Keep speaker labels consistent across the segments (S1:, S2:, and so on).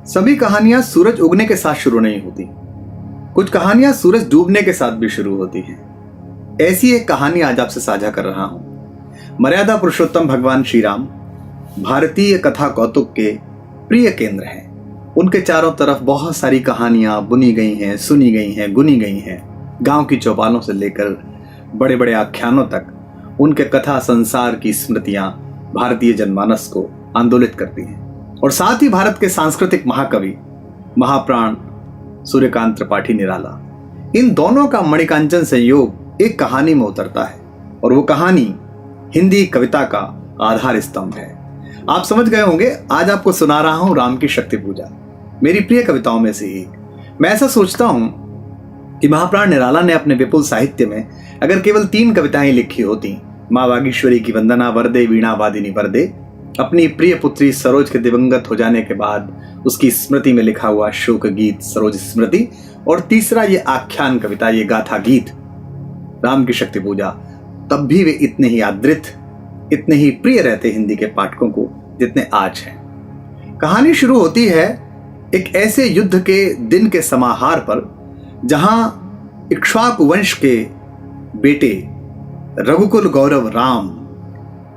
S1: सभी कहानियां सूरज उगने के साथ शुरू नहीं होती। कुछ कहानियां सूरज डूबने के साथ भी शुरू होती हैं। ऐसी एक कहानी आज आपसे साझा कर रहा हूं। मर्यादा पुरुषोत्तम भगवान श्री राम भारतीय कथा कौतुक के प्रिय केंद्र हैं। उनके चारों तरफ बहुत सारी कहानियां बुनी गई हैं, सुनी गई हैं, गुनी गई हैं। गांव की चौपालों से लेकर बड़े बड़े आख्यानों तक उनके कथा संसार की स्मृतियां भारतीय जनमानस को आंदोलित करती हैं। और साथ ही भारत के सांस्कृतिक महाकवि महाप्राण सूर्यकांत त्रिपाठी निराला, इन दोनों का मणिकांचन संयोग एक कहानी में उतरता है। और वो कहानी हिंदी कविता का आधार स्तंभ है। आप समझ गए होंगे, आज आपको सुना रहा हूं राम की शक्ति पूजा, मेरी प्रिय कविताओं में से एक। मैं ऐसा सोचता हूं कि महाप्राण निराला ने अपने विपुल साहित्य में अगर केवल 3 कविताएं लिखी होती, माँ वागीश्वरी की वंदना, वरदे वीणा वादिनी वरदे, अपनी प्रिय पुत्री सरोज के दिवंगत हो जाने के बाद उसकी स्मृति में लिखा हुआ शोक गीत सरोज स्मृति, और तीसरा ये आख्यान कविता, ये गाथा गीत राम की शक्ति पूजा, तब भी वे इतने ही आदृत, इतने ही प्रिय रहते हिंदी के पाठकों को जितने आज हैं। कहानी शुरू होती है एक ऐसे युद्ध के दिन के समाहार पर जहां इक्ष्वाकु वंश के बेटे रघुकुल गौरव राम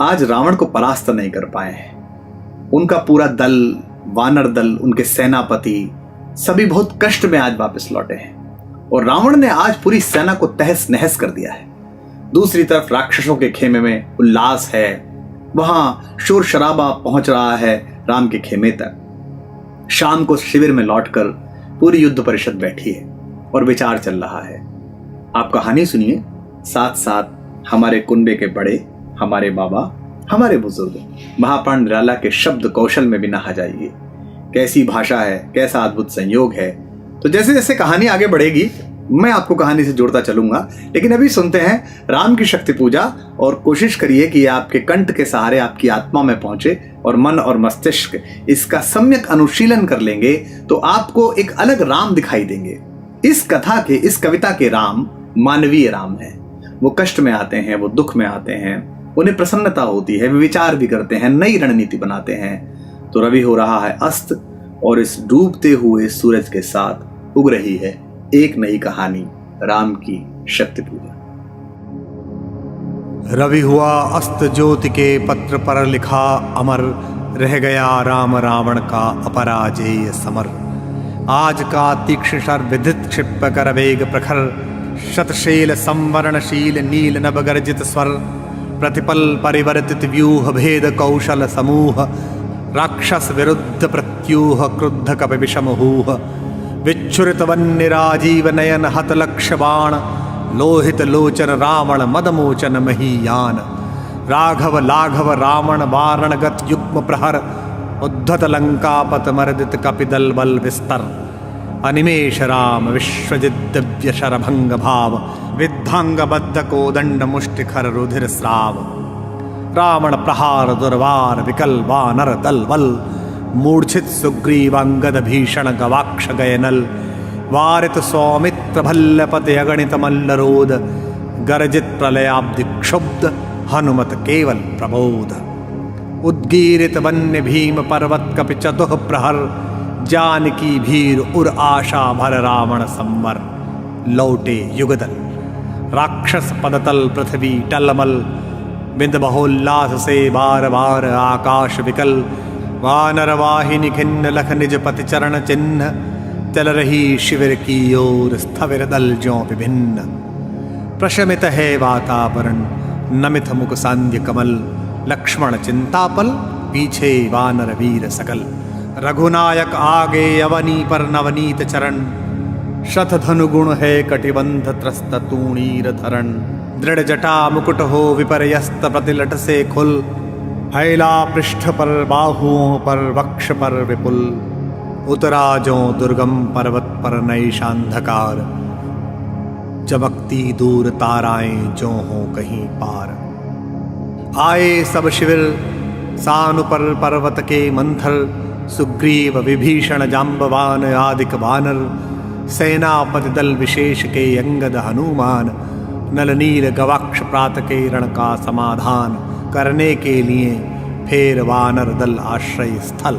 S1: आज रावण को परास्त नहीं कर पाए हैं। उनका पूरा दल, वानर दल, उनके सेनापति सभी बहुत कष्ट में आज वापस लौटे हैं और रावण ने आज पूरी सेना को तहस नहस कर दिया है। दूसरी तरफ राक्षसों के खेमे में उल्लास है, वहां शोर शराबा पहुंच रहा है राम के खेमे तक। शाम को शिविर में लौटकर पूरी युद्ध परिषद बैठी है और विचार चल रहा है। आप कहानी सुनिए, साथ साथ हमारे कुनबे के बड़े, हमारे बाबा, हमारे बुजुर्ग महाप्राण निराला के शब्द कौशल में भी नहा जाइए। कैसी भाषा है, कैसा अद्भुत संयोग है। तो जैसे जैसे कहानी आगे बढ़ेगी मैं आपको कहानी से जोड़ता चलूंगा, लेकिन अभी सुनते हैं राम की शक्ति पूजा और कोशिश करिए कि आपके कंठ के सहारे आपकी आत्मा में पहुंचे और मन और मस्तिष्क इसका सम्यक अनुशीलन कर लेंगे तो आपको एक अलग राम दिखाई देंगे। इस कथा के, इस कविता के राम मानवीय राम है। वो कष्ट में आते हैं, वो दुख में आते हैं, उन्हें प्रसन्नता होती है, वे विचार भी करते हैं, नई रणनीति बनाते हैं। तो रवि हो रहा है अस्त और इस डूबते हुए सूरज के साथ उग रही है एक नई कहानी, राम की शक्ति पूजा।
S2: रवि हुआ अस्त, ज्योति के पत्र पर लिखा अमर, रह गया राम रावण का अपराजेय समर। आज का तीक्ष्ण शर विदित क्षिप कर वेग प्रखर, शतशैल संवरणशील नील नभ गर्जित स्वर, प्रतिपल परिवर्तित व्यूह भेद कौशल समूह, राक्षस विरुद्ध प्रत्यूह क्रुद्ध कपि विषमहूह, विच्छुरित वन्य राजीव नयन हत लक्ष्य बाण, लोहित लोचन रावण मदमोचन महीयान, राघव लाघव रावण वारणगत युग्म प्रहर, उद्धत लंकापत मर्दित कपिदल बल विस्तर, अनिमेष राम विश्वजित दिव्य शरभंग भाव, विद्धांग बद्ध कोदंड मुष्टिखर रुधिर स्राव, रावण प्रहार दुर्वार विकल वानर दल बल, मूर्छित सुग्रीवांगद भीषण गवाक्ष गयनल, वारित सौमित्र भल्लपति अगणित मल्लरोध, गर्जित प्रलयाब्धि क्षुब्ध हनुमत केवल प्रबोध, उद्गीरित वन्य भीम पर्वत कपि चतुः प्रहर, जानकी भीर उर आशा भर रावण संवर, लौटे युगदल, राक्षस पदतल पृथ्वी टलमल, बिंद बहुल्लास से बार बार आकाश विकल, वानर वाहिनी खिन्न लख निज पति चरण चिन्ह, चल रही शिविर की ओर स्थविर दल ज्यों विभिन्न, प्रशमित है वातावरण नमित मुख सांध्य कमल, लक्ष्मण चिंतापल पीछे वानर वीर सकल, रघुनायक आगे अवनी पर नवनीत चरण, शत धनुगुण है कटिबंध त्रस्त तूणीर धरण, दृढ़ जटा मुकुट हो विपर्यस्त प्रतिलट से खुल, हैला पृष्ठ पर बाहुओं पर वक्ष पर विपुल, उतराजों दुर्गम पर्वत पर नैशांधकार, चमकती दूर ताराएं जो हो कहीं पार, आए सब शिविर सानुपर पर्वत के मंथर, सुग्रीव विभीषण जाम्बवान आदिक वानर, सेनापति दल विशेष के अंगद हनुमान, नल नील गवाक्ष प्रात के रण का समाधान करने के लिए फेर वानर दल आश्रय स्थल,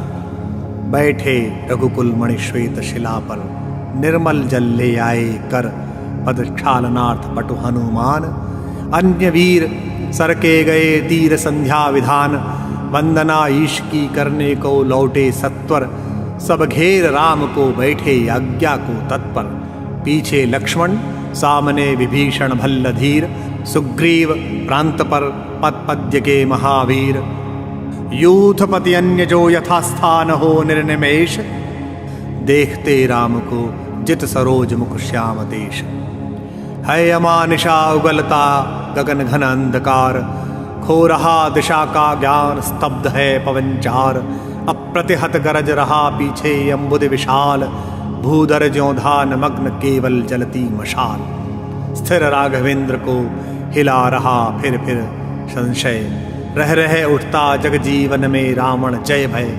S2: बैठे रघुकुल मणि श्वेत शिला पर, निर्मल जल ले आए कर पद क्षालनार्थ पटु हनुमान। अन्य वीर सरके गए तीर संध्या विधान, वंदना ईश की करने को लौटे सत्वर। सब घेर राम को बैठे आज्ञा को तत्पर, पीछे लक्ष्मण सामने विभीषण भल्ल धीर। सुग्रीव प्रांत पर पद पद्य के महावीर, यूथपति अन्य जो यथास्थान हो निर्निमेष। देखते राम को जित सरोज मुख श्याम देश। है अमानिशा उगलता गगन घन अंधकार, खो रहा दिशा का ज्ञान स्तब्ध है पवनचार। अप्रतिहत गरज रहा पीछे अम्बुद विशाल, भूधर ज्यों धान मग्न केवल जलती मशाल। स्थिर राघवेंद्र को हिला रहा फिर संशय, रह रहे उठता जग जीवन में रावण जय भय।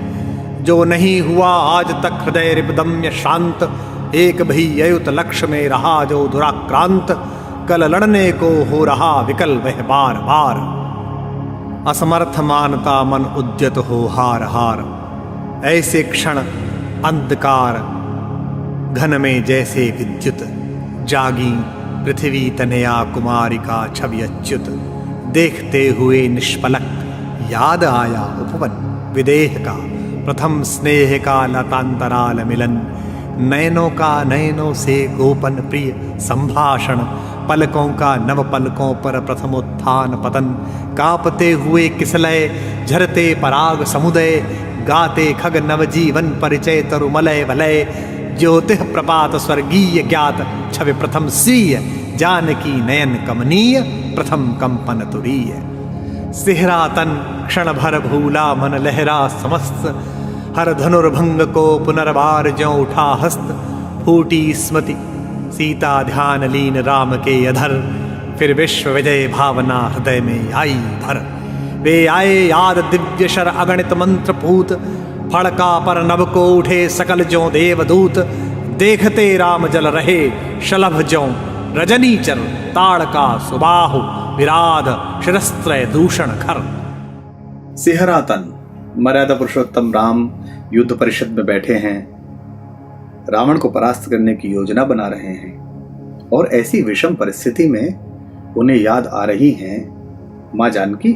S2: जो नहीं हुआ आज तक हृदय रिपदम्य शांत, एक भी अयुत लक्ष्य में रहा जो दुराक्रांत। कल लड़ने को हो रहा विकल वह बार बार, असमर्थ मानता मन उद्यत हो हार हार। ऐसे क्षण अंधकार घन में जैसे विद्युत, जागी पृथ्वी तनया कुमारिका छवि अच्युत। देखते हुए निष्पलक याद आया उपवन विदेह का, प्रथम स्नेह का लतांतराल मिलन। नयनों का नयनों से गोपन प्रिय संभाषण, पलकों का नव पलकों पर प्रथम उत्थान पतन। कांपते हुए किसलय झरते पराग समुदय, गाते खग नवजीवन परिचय तरुमलय वलय। ज्योतिः प्रपात स्वर्गीय ज्ञात छवि प्रथम सीय, जानकी नयन कमनीय प्रथम कंपन तुरीय। सिहरा तन क्षण भर भूला मन लहरा समस्त, हर धनुर्भंग को पुनर्बार ज्यों उठा हस्त। फूटी स्मृति सीता ध्यान लीन राम के अधर, फिर विश्व विजय भावना हृदय में आई भर। वे आए याद दिव्य शर अगणित मंत्र पूत, फड़का पर नभ को उठे सकल ज्यों देवदूत। देखते राम जल रहे शलभ ज्यों रजनीचर, ताड़का सुबाहु विराध शिरस्त्रय दूषण खर।
S1: सिहरा तन मर्यादा पुरुषोत्तम राम युद्ध परिषद में बैठे हैं, रावण को परास्त करने की योजना बना रहे हैं। और ऐसी विषम परिस्थिति में उन्हें याद आ रही हैं माँ जानकी।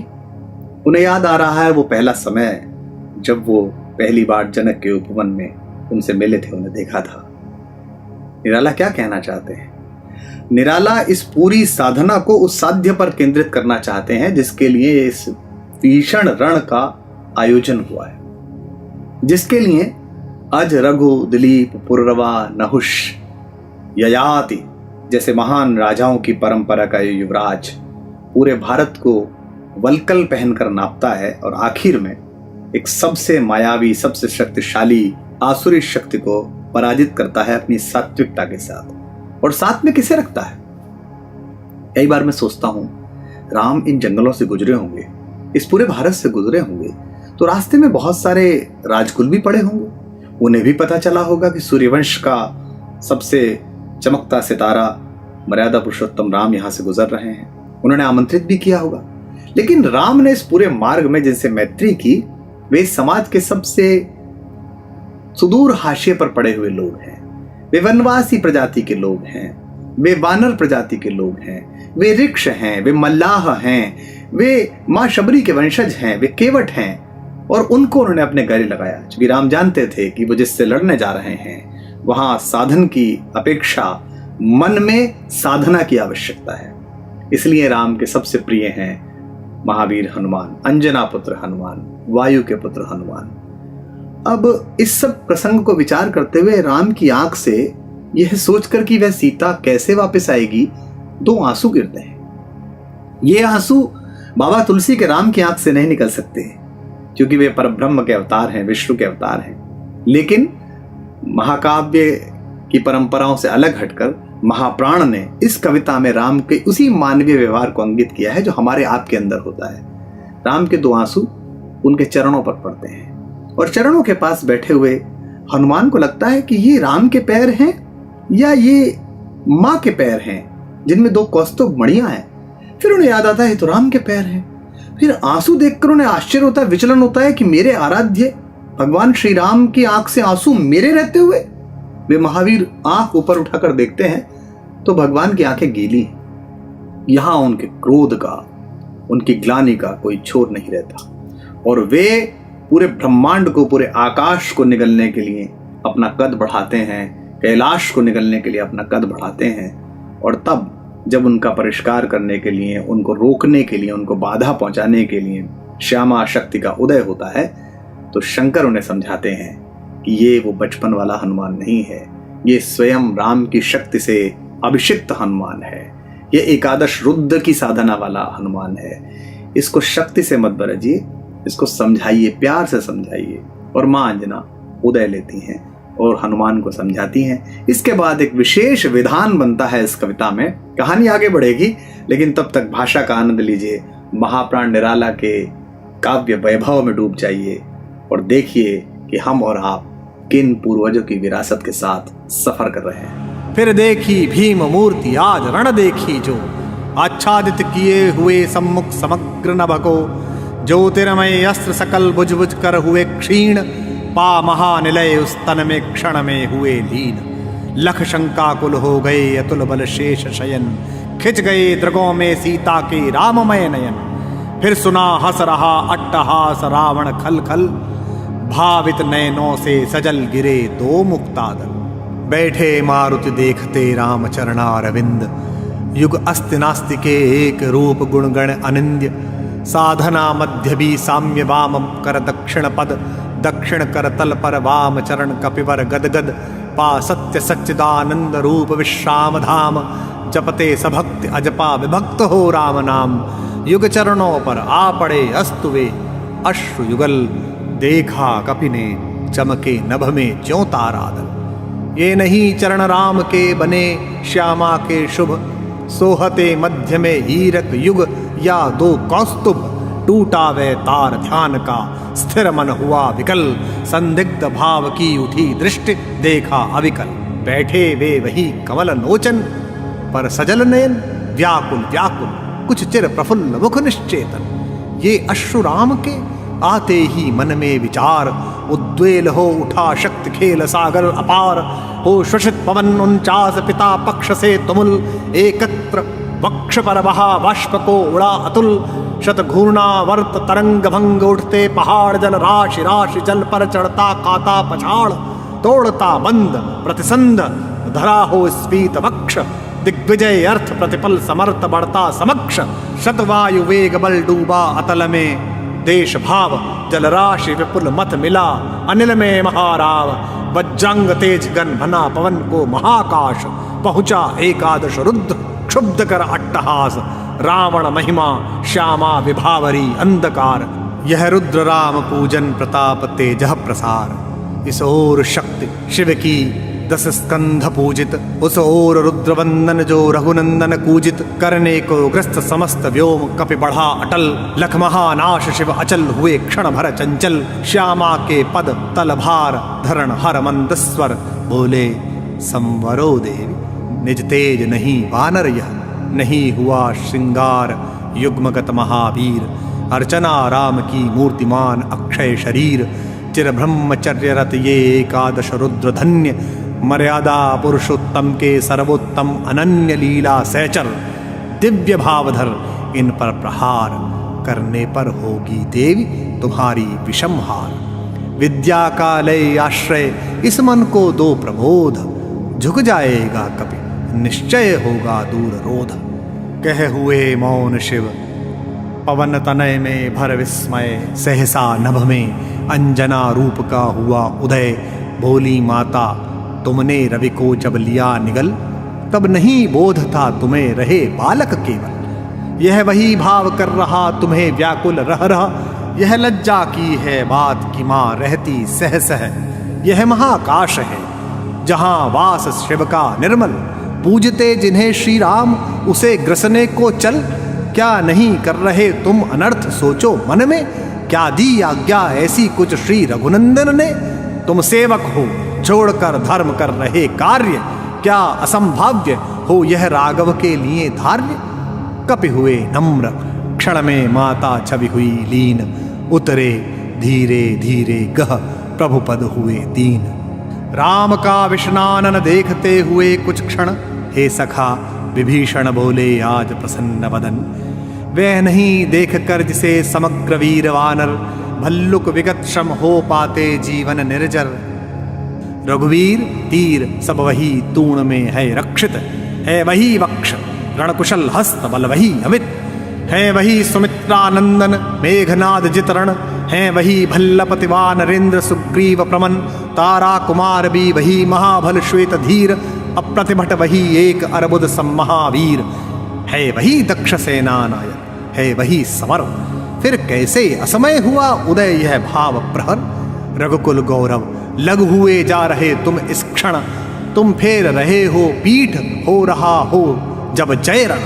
S1: उन्हें याद आ रहा है वो पहला समय जब वो पहली बार जनक के उपवन में उनसे मिले थे, उन्हें देखा था। निराला क्या कहना चाहते हैं? निराला इस पूरी साधना को उस साध्य पर केंद्रित करना चाहते हैं जिसके लिए इस भीषण रण का आयोजन हुआ है, जिसके लिए अज रघु दिलीप पुररवा नहुष ययाति जैसे महान राजाओं की परंपरा का युवराज पूरे भारत को वलकल पहनकर नापता है और आखिर में एक सबसे मायावी सबसे शक्तिशाली आसुरी शक्ति को पराजित करता है अपनी सात्विकता के साथ। और साथ में किसे रखता है? कई बार मैं सोचता हूं राम इन जंगलों से गुजरे होंगे, इस पूरे भारत से गुजरे होंगे, तो रास्ते में बहुत सारे राजकुल भी पड़े होंगे। उन्हें भी पता चला होगा कि सूर्यवंश का सबसे चमकता सितारा मर्यादा पुरुषोत्तम राम यहां से गुजर रहे हैं, उन्होंने आमंत्रित भी किया होगा। लेकिन राम ने इस पूरे मार्ग में जिनसे मैत्री की वे समाज के सबसे सुदूर हाशिए पर पड़े हुए लोग हैं। वे वनवासी प्रजाति के लोग हैं, वे वानर प्रजाति के लोग हैं, वे ऋक्ष हैं, वे मल्लाह हैं, वे मां शबरी के वंशज हैं, वे केवट हैं। और उनको उन्होंने अपने गले लगाया क्योंकि राम जानते थे कि वो जिससे लड़ने जा रहे हैं वहां साधन की अपेक्षा मन में साधना की आवश्यकता है। इसलिए राम के सबसे प्रिय हैं महावीर हनुमान, अंजना पुत्र हनुमान, वायु के पुत्र हनुमान। अब इस सब प्रसंग को विचार करते हुए राम की आंख से यह सोचकर कि वह सीता कैसे वापस आएगी, दो आंसू गिरते हैं। ये आंसू बाबा तुलसी के राम की आंख से नहीं निकल सकते क्योंकि वे परब्रह्म के अवतार हैं, विष्णु के अवतार हैं। लेकिन महाकाव्य की परंपराओं से अलग हटकर महाप्राण ने इस कविता में राम के उसी मानवीय व्यवहार को अंकित किया है जो हमारे आपके अंदर होता है। राम के दो आंसू उनके चरणों पर पड़ते हैं और चरणों के पास बैठे हुए हनुमान को लगता है कि ये राम के पैर हैं या ये माँ के पैर हैं जिनमें दो कौस्तुभ मणियां हैं। फिर उन्हें याद आता है तो राम के पैर हैं। फिर आंसू देखकर उन्हें आश्चर्य होता है, विचलन होता है कि मेरे आराध्य भगवान श्री राम की आंख से आंसू मेरे रहते हुए? वे महावीर आंख ऊपर उठाकर देखते हैं तो भगवान की आंखें गीली हैं। यहां उनके क्रोध का, उनकी ग्लानि का कोई छोर नहीं रहता और वे पूरे ब्रह्मांड को, पूरे आकाश को निगलने के लिए अपना कद बढ़ाते हैं, कैलाश को निगलने के लिए अपना कद बढ़ाते हैं। और तब जब उनका परिष्कार करने के लिए, उनको रोकने के लिए, उनको बाधा पहुंचाने के लिए श्यामा शक्ति का उदय होता है तो शंकर उन्हें समझाते हैं कि ये वो बचपन वाला हनुमान नहीं है, ये स्वयं राम की शक्ति से अभिषिक्त हनुमान है, ये एकादश रुद्र की साधना वाला हनुमान है। इसको शक्ति से मत बरजिए, इसको समझाइए, प्यार से समझाइए। और माँ अंजना उदय लेती हैं और हनुमान को समझाती हैं। इसके बाद एक विशेष विधान बनता है इस कविता में। कहानी आगे बढ़ेगी, लेकिन तब तक भाषा का आनंद लीजिए, महाप्राण निराला के काव्य वैभव में डूब जाइए और देखिए कि हम और आप किन पूर्वजों की विरासत के साथ सफर कर रहे हैं।
S2: फिर देखी भीम मूर्ति आज रण देखी जो, आच्छादित किए हुए सम्मुख समग्र नभको, ज्योतिर्मय अस्त्र सकल बुझ बुझ कर हुए क्षीण, पा महानिलय उस तन में क्षण में हुए लीन। लख शंकाकुल हो गए अतुल बल शेष शयन, खिंच गए दृगों में सीता के राममय नयन। फिर सुना हंस रहा अट्टहास रावण खल खल, भावित नयनों से सजल गिरे दो मुक्तादल। बैठे मारुति देखते राम चरणारविंद, युग अस्ति नास्ति के एक रूप गुणगण अनिंद्य। साधना मध्य भी साम्य वाम कर दक्षिण पद, दक्षिण कर तल पर वाम चरण कपिवर गदगद। पा सत्य सच्चिदानंद रूप विश्राम धाम, जपते सभक्ति अजपा विभक्त हो राम नाम। युग चरणों पर आ पड़े अस्तु वे अश्रु युगल, देखा कपि ने चमके नभ में ज्यों तारादल। ये नहीं चरण राम के बने श्यामा के शुभ, सोहते मध्य में हीरक युग या दो कौस्तुभ। टूटा वे तार ध्यान का स्थिर मन हुआ विकल, संदिग्ध भाव की उठी दृष्टि देखा अविकल। बैठे वे वही कमल लोचन पर सजल नयन, व्याकुल व्याकुल कुछ चिर प्रफुल्ल मुख निश्चेतन। ये अश्रु राम के आते ही मन में विचार, उद्वेल हो उठा शक्ति खेल सागर अपार। हो श्वसित पवन 49 पिता पक्ष से तुमुल, एकत्र वक्ष पर बहा बाष्प को उड़ा अतुल। शतघूर्णावर्त तरंग भंग उठते पहाड़, जल राशि राशि जल पर चढ़ता काता पछाड़। तोड़ता बंद प्रतिसंध धरा हो स्फीत वक्ष, दिग्विजय अर्थ प्रतिपल समर्थ बढ़ता समक्ष। शतवायु वेग बल डूबा अतल में, देश भाव जलराशि विपुल मत मिला अनिल में महाराव। वज्रंग तेज गन बना पवन को महाकाश, पहुंचा एकादश रुद्र क्षुब्ध कर अट्टहास। रावण महिमा श्यामा विभावरी अंधकार, यह रुद्र राम पूजन प्रताप तेजह प्रसार। इस ओर शक्ति शिव की 10 स्कंध पूजित, उस ओर रुद्र वंदन जो रघुनंदन कूजित। करने को ग्रस्त समस्त व्योम कपि बढ़ा अटल, लख महानाश शिव अचल हुए क्षण भर चंचल। श्यामा के पद तल भार धरण हर मंद स्वर, बोले संवरो देवी निज तेज नहीं वानर यह। नहीं हुआ श्रृंगार युग्मगत महावीर, अर्चना राम की मूर्तिमान अक्षय शरीर। चिर ब्रह्मचर्य रत ये एकादश रुद्र धन्य, मर्यादा पुरुषोत्तम के सर्वोत्तम अनन्य लीला सहचर। दिव्य भावधर इन पर प्रहार, करने पर होगी देवी तुम्हारी विषम हार। विद्या का लय आश्रय इस मन को दो प्रबोध, झुक जाएगा कभी निश्चय होगा दूर रोध। कह हुए मौन शिव पवन तनय में भर विस्मय, सहसा नभ में अंजना रूप का हुआ उदय। बोली माता तुमने रवि को जब लिया निगल, तब नहीं बोध था तुम्हें रहे बालक केवल। यह वही भाव कर रहा तुम्हें व्याकुल रह रह। यह लज्जा की है बात कि माँ रहती सह सह। यह महाकाश है जहाँ वास शिव का निर्मल, पूजते जिन्हें श्री राम उसे ग्रसने को चल। क्या नहीं कर रहे तुम अनर्थ सोचो मन में, क्या दी आज्ञा ऐसी कुछ श्री रघुनंदन ने। तुम सेवक हो छोड़कर धर्म कर रहे कार्य, क्या असंभाव्य हो यह राघव के लिए धार्य। कपि हुए नम्र क्षण में माता छवि हुई लीन, उतरे धीरे धीरे गह प्रभु पद हुए दीन। राम का विष्णानन देखते हुए कुछ क्षण, हे सखा विभीषण बोले आज प्रसन्न बदन। वह नहीं देख कर जिसे समग्र वीर वानर, भल्लुक विगत श्रम हो पाते जीवन निर्जर। रघुवीर तीर सब वही तूण में है रक्षित, है वही वक्ष रणकुशल हस्त बल वही अमित। है वही सुमित्रानंदन मेघनाद जितरण, है वही भल्लपतिवा नरेंद्र सुग्रीव प्रमन। तारा कुमार भी वही महाभल श्वेत धीर, अप्रतिभट वही एक अर्बुद सम्महावीर। है वही दक्ष सेना नायक, है वही समर। फिर कैसे असमय हुआ उदय यह भाव प्रहर। रघुकुल गौरव लग हुए जा रहे तुम इस क्षण, तुम फेर रहे हो पीठ हो रहा हो जब जय रण।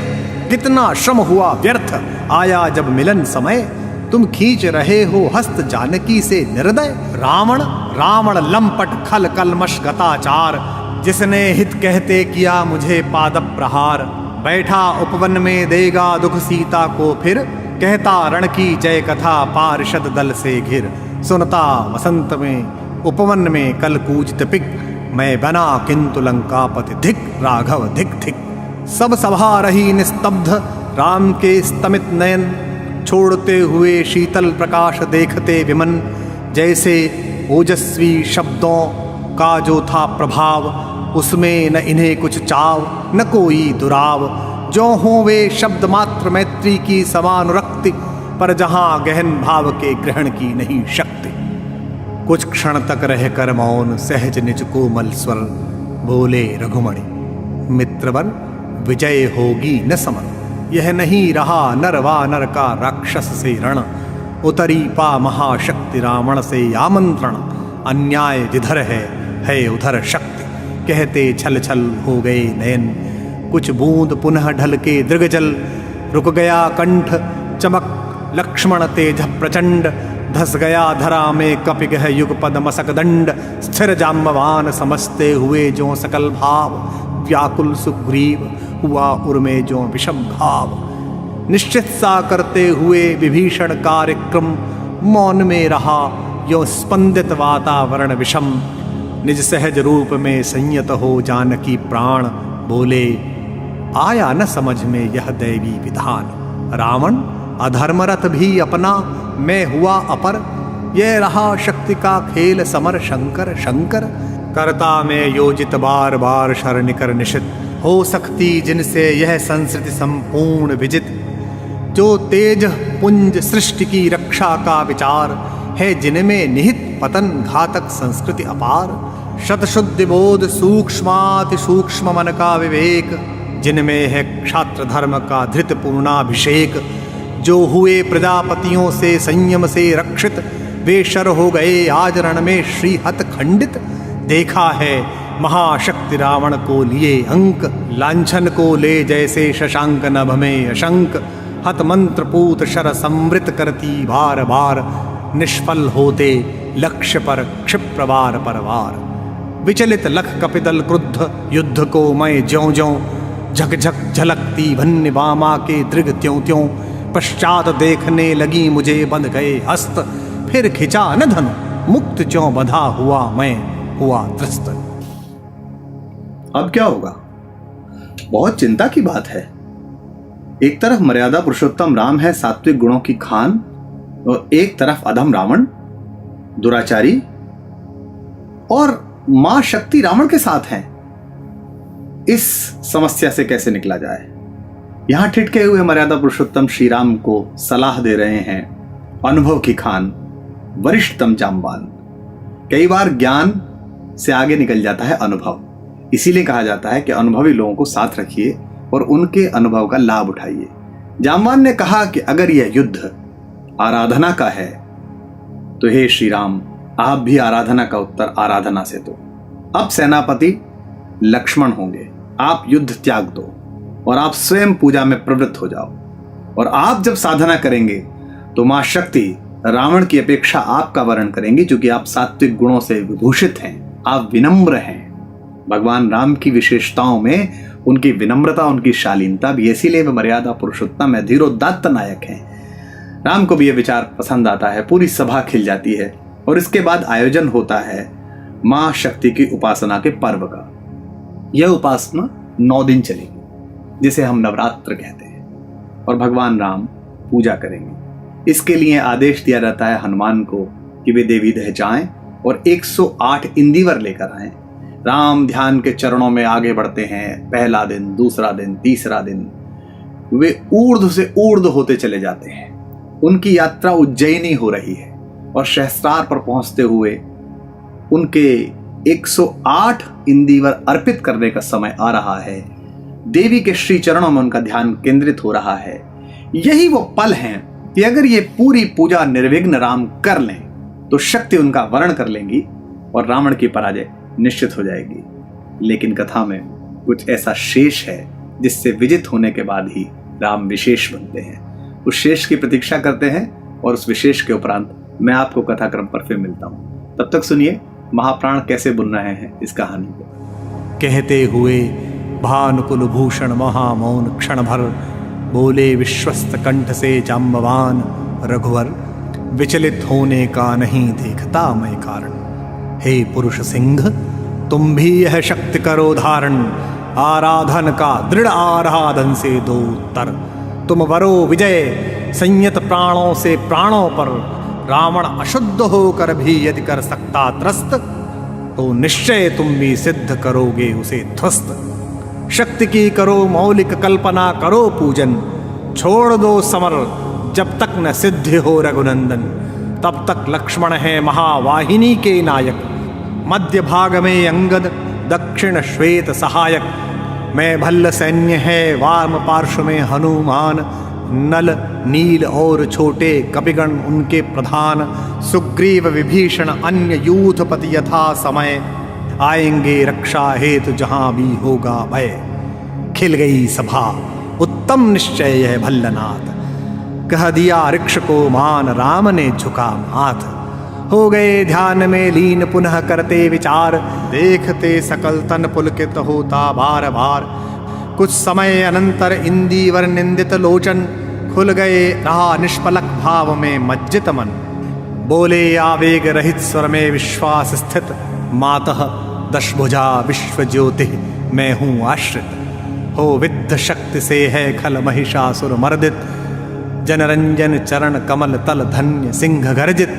S2: कितना श्रम हुआ व्यर्थ आया जब मिलन समय, तुम खींच रहे हो हस्त जानकी से निर्दय। रावण रावण लंपट खल कलमश गताचार, जिसने हित कहते किया मुझे पाद प्रहार। बैठा उपवन में देगा दुख सीता को फिर, कहता रण की जय कथा पार्षद दल से घिर। सुनता वसंत में उपवन में कल कूजित पिक, मैं बना किंतु लंकापति धिक राघव धिक धिक। सब सभा रही निस्तब्ध, राम के स्तमित नयन छोड़ते हुए शीतल प्रकाश देखते विमन। जैसे ओजस्वी शब्दों का जो था प्रभाव, उसमें न इन्हें कुछ चाव न कोई दुराव। जो हों वे शब्द मात्र मैत्री की समानुरक्ति, पर जहां गहन भाव के ग्रहण की नहीं शक्ति। कुछ क्षण तक रहकर मौन सहज निज कोमल स्वर, बोले रघुमणि मित्रवर विजय होगी न समर। यह नहीं रहा नर वानर का राक्षस से रण, उतरी पा महाशक्ति रावण से आमंत्रण। अन्याय जिधर है उधर शक्ति, कहते छल छल हो गए नयन। कुछ बूंद पुनः ढल के दृगजल, रुक गया कंठ चमक लक्ष्मण तेज प्रचंड। धस गया धरा में कपिगह युगपद मसक दंड। स्थिर जाम्बवान समझते हुए जो सकल भाव, व्याकुल सुग्रीव हुआ उर्मे जो विषम भाव। निश्चित सा करते हुए विभीषण कार्यक्रम, मौन में रहा यो स्पंदित वातावरण विषम। निज सहज रूप में संयत हो जानकी प्राण, बोले आया न समझ में यह दैवी विधान। रावण अधर्मरथ भी अपना, मैं हुआ अपर। यह रहा शक्ति का खेल समर शंकर शंकर। करता में योजित बार बार शरणिकर निशित, हो सकती जिनसे यह संस्कृति संपूर्ण विजित। जो तेज पुंज सृष्टि की रक्षा का विचार है, जिनमें निहित पतन घातक संस्कृति अपार। शतशुद्धि बोध सूक्ष्माति सूक्ष्म मन का विवेक, जिनमें है क्षात्र धर्म का धृत पूर्णाभिषेक। जो हुए प्रजापतियों से संयम से रक्षित, वे शर हो गए आज रण में श्रीहत खंडित। देखा है महाशक्ति रावण को लिए अंक, लांछन को ले जैसे शशांक नभ में अशंक। हत मंत्र पूत शर समृत करती बार बार, निष्फल होते लक्ष्य पर क्षिप्र वार पर वार। विचलित लख कपिदल क्रुद्ध, युद्ध को मैं ज्यों ज्यों। झकझक झलकती भन्य बामा के दृग त्यों त्यों। पश्चात देखने लगी मुझे बंध गए हस्त, फिर खिंचा न धनु मुक्त ज्यों बंधा हुआ मैं हुआ त्रस्त।
S1: अब क्या होगा? बहुत चिंता की बात है। एक तरफ मर्यादा पुरुषोत्तम राम है, सात्विक गुणों की खान, और एक तरफ अधम रावण दुराचारी, और मां शक्ति रावण के साथ हैं। इस समस्या से कैसे निकला जाए? यहां ठिठके हुए मर्यादा पुरुषोत्तम श्री राम को सलाह दे रहे हैं अनुभव की खान, वरिष्ठतम जाम्बान। कई बार ज्ञान से आगे निकल जाता है अनुभव, इसीलिए कहा जाता है कि अनुभवी लोगों को साथ रखिए और उनके अनुभव का लाभ उठाइए। जाम्बान ने कहा कि अगर यह युद्ध आराधना का है तो हे श्री राम, आप भी आराधना का उत्तर आराधना से दो। अब सेनापति लक्ष्मण होंगे, आप युद्ध त्याग दो और आप स्वयं पूजा में प्रवृत्त हो जाओ। और आप जब साधना करेंगे तो मां शक्ति रावण की अपेक्षा आपका वर्ण करेंगी, क्योंकि आप सात्विक गुणों से विभूषित हैं, आप विनम्र हैं। भगवान राम की विशेषताओं में उनकी विनम्रता, उनकी शालीनता भी, इसीलिए वे मर्यादा पुरुषोत्तम है, धीरोदात्त नायक हैं। राम को भी यह विचार पसंद आता है, पूरी सभा खिल जाती है और इसके बाद आयोजन होता है मां शक्ति की उपासना के पर्व का। यह उपासना 9 दिन चलेगी, जिसे हम नवरात्र कहते हैं, और भगवान राम पूजा करेंगे। इसके लिए आदेश दिया जाता है हनुमान को कि वे देवी दह जाएं और 108 इंदिवर लेकर आएं। राम ध्यान के चरणों में आगे बढ़ते हैं। पहला दिन, दूसरा दिन, तीसरा दिन वे ऊर्ध्व से ऊर्ध्व होते चले जाते हैं। उनकी यात्रा उज्जैनी हो रही है और सहस्त्रार पर पहुंचते हुए उनके 108 इंदिवर अर्पित करने का समय आ रहा है। देवी के श्री चरणों में उनका ध्यान केंद्रित हो रहा है। यही वो पल हैं कि अगर ये पूरी पूजा निर्विघ्न राम कर लें तो शक्ति उनका वर्ण कर लेंगी और रावण की पराजय निश्चित हो जाएगी। लेकिन कथा में कुछ ऐसा शेष है जिससे विजित होने के बाद ही राम विशेष बनते हैं। उस शेष की प्रतीक्षा करते हैं और उस विशेष के उपरांत मैं आपको कथाक्रम पर फिर मिलता हूं। तब तक सुनिए महाप्राण कैसे बुन रहे हैं इस कहानी को।
S2: कहते हुए भानुकुल भूषण महामौन क्षण भर बोले विश्वस्त कंठ से जाम्बवान रघुवर, विचलित होने का नहीं देखता मैं कारण। हे पुरुष सिंह, तुम भी यह शक्ति करो धारण, आराधन का दृढ़ आराधन से दो उत्तर। तुम वरो विजय संयत प्राणों से प्राणों पर, रावण अशुद्ध होकर भी यदि कर सकता त्रस्त, तो निश्चय तुम भी सिद्ध करोगे उसे ध्वस्त। शक्ति की करो मौलिक कल्पना, करो पूजन, छोड़ दो समर जब तक न सिद्ध हो रघुनंदन। तब तक लक्ष्मण है महावाहिनी के नायक, मध्य भाग में अंगद, दक्षिण श्वेत सहायक। मैं भल्ल सैन्य है वाम पार्श्व में हनुमान, नल नील और छोटे कपिगण उनके प्रधान। सुग्रीव विभीषण अन्य यूथपति यथा समय, आएंगे रक्षा हेतु जहां भी होगा भय। खिल गई सभा उत्तम निश्चय यह भल्लनाथ, कह दिया ऋक्ष को मान राम ने झुका माथ। हो गए ध्यान में लीन पुनः करते विचार, देखते सकल तन पुलकित होता बार बार। कुछ समय अनंतर इंदिवर निंदित लोचन, खुल गए रहा निष्पलक भाव में मज्जित मन। बोले आवेग रहित स्वर में विश्वास स्थित, मातः दशभुजा विश्व ज्योति मैं हूँ आश्रित। हो विद्ध शक्ति से है खल महिषासुर मर्दित, जनरंजन चरण कमल तल धन्य सिंह गर्जित।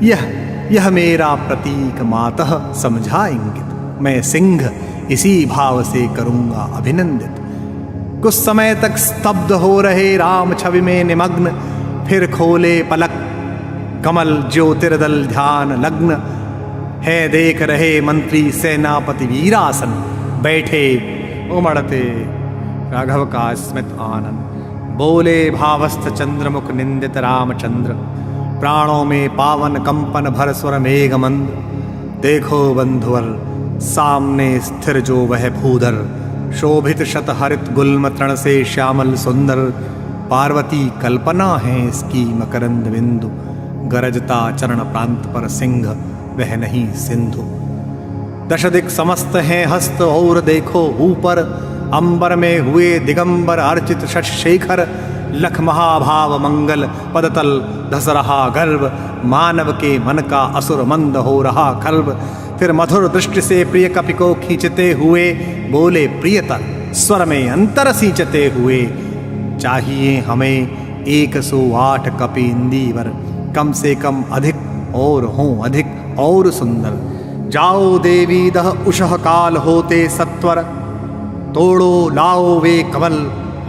S2: यह मेरा प्रतीक मातः समझा इंगित, मैं सिंह इसी भाव से करूंगा अभिनंदित। कुछ समय तक स्तब्ध हो रहे राम छवि में निमग्न, फिर खोले पलक कमल ज्योतिर्दल ध्यान लग्न। है देख रहे मंत्री सेनापति वीरासन, बैठे उमड़ते राघव का स्मित आनंद। बोले भावस्थ चंद्रमुख निंदित रामचंद्र, प्राणों में पावन कंपन भर स्वर मेघ मंद। देखो बंधुवर सामने स्थिर जो वह भूधर, शोभित शत हरित गुल्म तृण से श्यामल सुंदर। पार्वती कल्पना है इसकी मकरंद बिंदु, गरजता चरण प्रांत पर सिंह वह नहीं सिंधु। दश दिक समस्त हैं हस्त और देखो ऊपर, अंबर में हुए दिगंबर अर्चित शशेखर। लख महाभाव मंगल पदतल धस रहा गर्भ, मानव के मन का असुर मंद हो रहा खल्ब। फिर मधुर दृष्टि से प्रिय कपि को खींचते हुए, बोले प्रियतर स्वर में अंतर सींचते हुए। चाहिए हमें 108 कपि इंदिवर, कम से कम अधिक और हों अधिक और सुंदर। जाओ देवी दह उषः काल होते सत्वर, तोड़ो लाओ वे कमल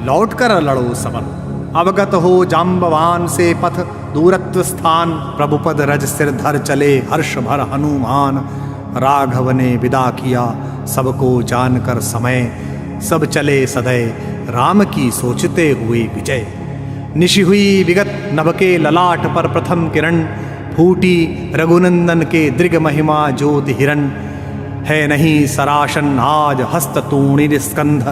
S2: लौट कर लड़ो समर। अवगत हो जाम्बवान से पथ दूरत्व स्थान, प्रभुपद रज सिर धर चले हर्ष भर हनुमान। राघव ने विदा किया सबको जानकर समय, सब चले सदै राम की सोचते हुए विजय। निशि हुई विगत नभ के ललाट पर प्रथम किरण, फूटी रघुनंदन के दृग महिमा ज्योति हिरण। है नहीं सराशन आज हस्त तूणिर स्कंध,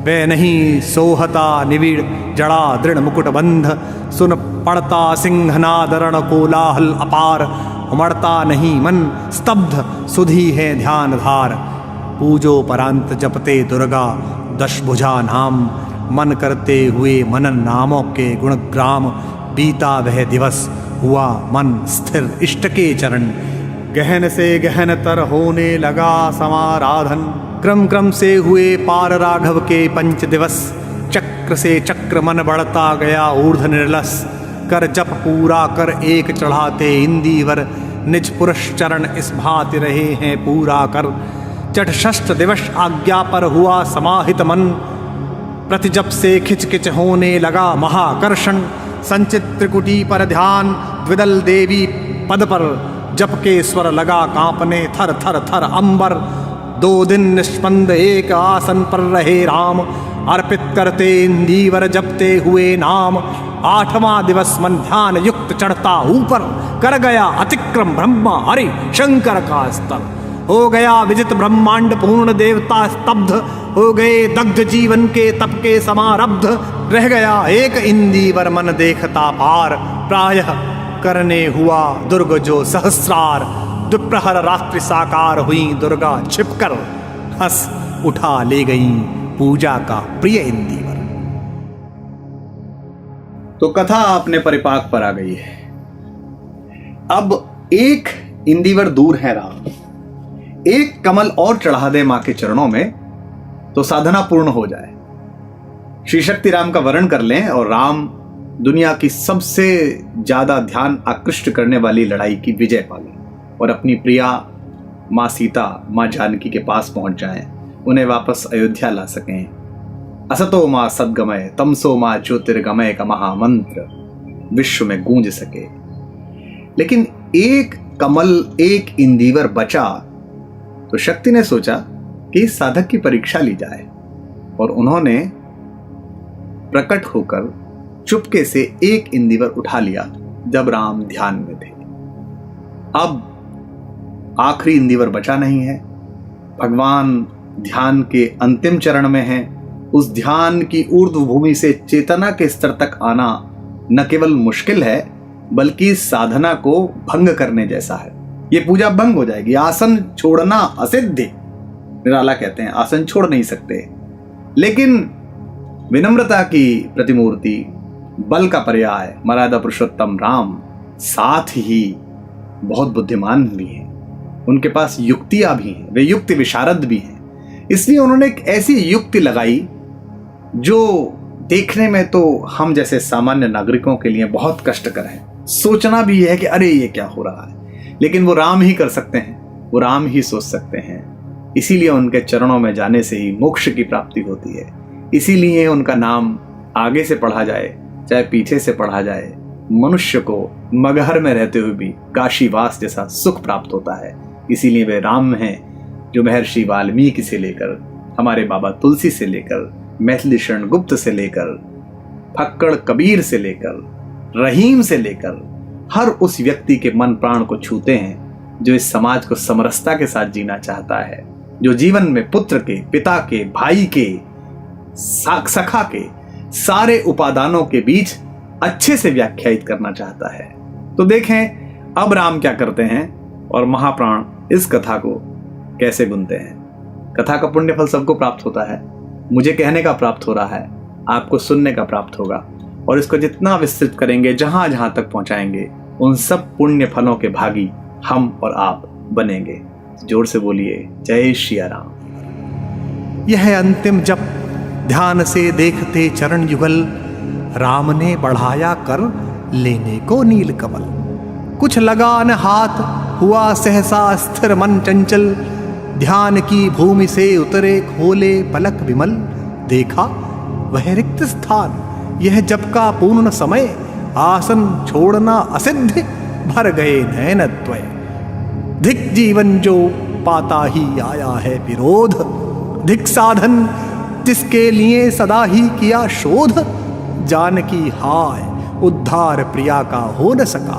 S2: वे नहीं सोहता निविड़ जड़ा दृढ़ मुकुट बंध। सुन पड़ता सिंहनादरण कोलाहल अपार, उमड़ता नहीं मन स्तब्ध सुधी है ध्यान धार। पूजो परांत जपते दुर्गा दशभुजा नाम, मन करते हुए मनन नामों के गुणग्राम। बीता वह दिवस हुआ मन स्थिर इष्ट के चरण। गहन से गहन तर होने लगा समाराधन। क्रम क्रम से हुए पार राघव के पंच दिवस। चक्र से चक्र मन बढ़ता गया ऊर्ध्व निर्लस। कर जप पूरा कर एक चढ़ाते इंदीवर। निज पुरुष चरण इस भांति रहे हैं पूरा कर। चठ षष्ठ दिवस आज्ञा पर हुआ समाहित मन। प्रति जप से खिचकिच होने लगा महाकर्षण। संचित त्रिकुटी पर ध्यान द्विदल देवी पद पर। जप के स्वर लगा कांपने थर थर थर अंबर। 2 दिन निष्पंद एक आसन पर रहे राम। अर्पित करते इंदीवर जपते हुए नाम। 8वां दिवस मन ध्यान युक्त चढ़ता ऊपर। कर गया अतिक्रम ब्रह्मा हरि शंकर का स्तर। हो गया विजित ब्रह्मांड पूर्ण देवता स्तब्ध। हो गए दग्ध जीवन के तप के समारब्ध। रह गया एक इंदीवर मन देखता पार। प्रायः करने हुआ दुर्ग जो सहस्रार। दुप्रहर रात्रि साकार हुई दुर्गा छिपकर। हंस उठा ले गई पूजा का प्रिय इंदीवर।
S1: तो कथा अपने परिपाक पर आ गई है। अब एक इंदीवर दूर है राम। एक कमल और चढ़ा दे मां के चरणों में तो साधना पूर्ण हो जाए। श्री शक्ति राम का वर्ण कर लें और राम दुनिया की सबसे ज्यादा ध्यान आकृष्ट करने वाली लड़ाई की विजय पा लें और अपनी प्रिया मां सीता मां जानकी के पास पहुंच जाएं, उन्हें वापस अयोध्या ला सकें। असतो मां सद्गमय तमसो मां ज्योतिर्गमय का महामंत्र विश्व में गूंज सके। लेकिन एक कमल एक इंदीवर बचा तो शक्ति ने सोचा कि इस साधक की परीक्षा ली जाए और उन्होंने प्रकट होकर चुपके से एक इंदीवर उठा लिया जब राम ध्यान में थे। अब आखिरी इंदीवर बचा नहीं है। भगवान ध्यान के अंतिम चरण में हैं। उस ध्यान की ऊर्ध्व भूमि से चेतना के स्तर तक आना न केवल मुश्किल है बल्कि साधना को भंग करने जैसा है। ये पूजा भंग हो जाएगी। आसन छोड़ना असिद्ध। निराला कहते हैं आसन छोड़ नहीं सकते, लेकिन विनम्रता की प्रतिमूर्ति, बल का पर्याय मर्यादा पुरुषोत्तम राम साथ ही बहुत बुद्धिमान भी हैं। उनके पास युक्तियां भी हैं, वे युक्ति विशारद भी हैं। इसलिए उन्होंने एक ऐसी युक्ति लगाई जो देखने में तो हम जैसे सामान्य नागरिकों के लिए बहुत कष्टकर है। सोचना भी है कि अरे ये क्या हो रहा है, लेकिन वो राम ही कर सकते हैं, वो राम ही सोच सकते हैं। इसीलिए उनके चरणों में जाने से ही मोक्ष की प्राप्ति होती है। इसीलिए उनका नाम आगे से पढ़ा जाए चाहे पीछे से पढ़ा जाए, मनुष्य को मगहर में रहते हुए भी काशीवास जैसा सुख प्राप्त होता है। इसीलिए वे राम हैं जो महर्षि वाल्मीकि से लेकर हमारे बाबा तुलसी से लेकर मैथिली शरण गुप्त से लेकर फक्कड़ कबीर से लेकर रहीम से लेकर हर उस व्यक्ति के मन प्राण को छूते हैं जो इस समाज को समरसता के साथ जीना चाहता है, जो जीवन में पुत्र के, पिता के, भाई के, सखा के सारे उपादानों के बीच अच्छे से व्याख्यायित करना चाहता है। तो देखें अब राम क्या करते हैं और महाप्राण इस कथा को कैसे बुनते हैं। कथा का पुण्य फल सबको प्राप्त होता है। मुझे कहने का प्राप्त हो रहा है, आपको सुनने का प्राप्त होगा, और इसको जितना विस्तृत करेंगे, जहां जहां तक पहुंचाएंगे, उन सब पुण्य फलों के भागी हम और आप बनेंगे। जोर से बोलिए जय श्री राम।
S2: यह अंतिम जप ध्यान से देखते चरण युगल। राम ने बढ़ाया कर लेने को नील कमल। कुछ लगा न हाथ हुआ सहसा स्थिर मन चंचल। ध्यान की भूमि से उतरे खोले पलक विमल। देखा वह रिक्त स्थान यह जप का पूर्ण समय। आसन छोड़ना असिद्ध भर गए नयनद्वय। धिक जीवन जो पाता ही आया है विरोध। धिक साधन जिसके लिए सदा ही किया शोध। जानकी हाय उद्धार प्रिया का हो न सका।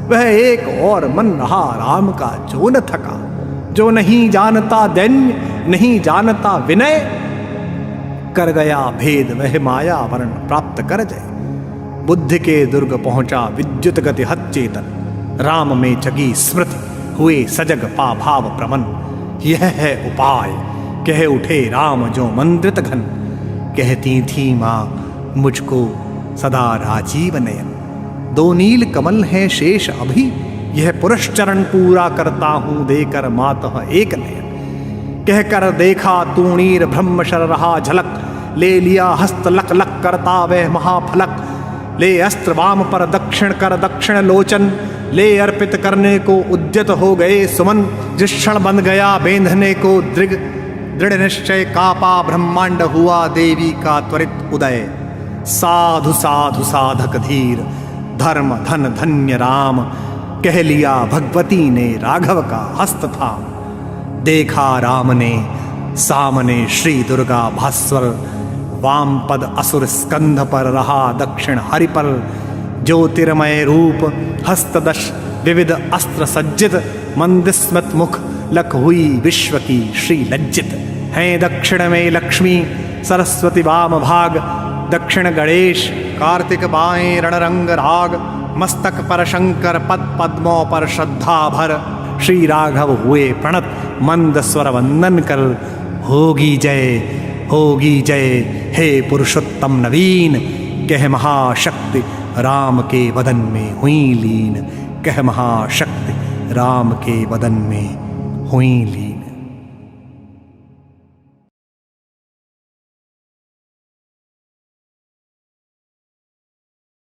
S2: वह एक और मन रहा राम का जो न थका। जो नहीं जानता दैन्य नहीं जानता विनय। कर गया भेद वह माया वर्ण प्राप्त कर जाए। बुद्धि के दुर्ग पहुंचा विद्युत गति हत चेतन। राम में जगी स्मृति हुए सजग पा भाव प्रमन। यह है उपाय कह उठे राम जो मंद्रित घन। कहती थी माँ मुझको सदा राजीव नयन। दो नील कमल हैं शेष अभी, यह पुरुष चरण पूरा करता हूं देकर मातः एक नयन। कहकर देखा तूणीर ब्रह्मशर रहा झलक, ले लिया हस्त लक लक करता वह महाफलक। ले अस्त्र वाम पर दक्षिण कर दक्षिण लोचन, ले अर्पित करने को उद्यत हो गए सुमन। जिस क्षण बन गया बेंधने को दृग, दृढ़ निश्चय कापा ब्रह्मांड हुआ देवी का त्वरित उदय। साधु साधु साधक धीर, धर्म धन धन्य राम, कह लिया भगवती ने राघव का हस्त था। देखा राम ने सामने श्री दुर्गा भास्वर, वाम पद असुर स्कंध पर रहा दक्षिण हरि पर। ज्योतिर्मय रूप हस्तदश विविध अस्त्र सज्जित, मंदस्मत मुख लख हुई विश्व की श्री लज्जित। हैं दक्षिण में लक्ष्मी सरस्वती वाम भाग, दक्षिण गणेश कार्तिक बाएं रणरंग राग। मस्तक पर शंकर पद पद्मों पर श्रद्धा भर, श्री राघव हुए प्रणत मंद स्वर वंदन कर। होगी जय हे पुरुषोत्तम नवीन, कह महाशक्ति राम के वदन में हुई लीन। कह महाशक्ति राम के वदन में हुई लीन।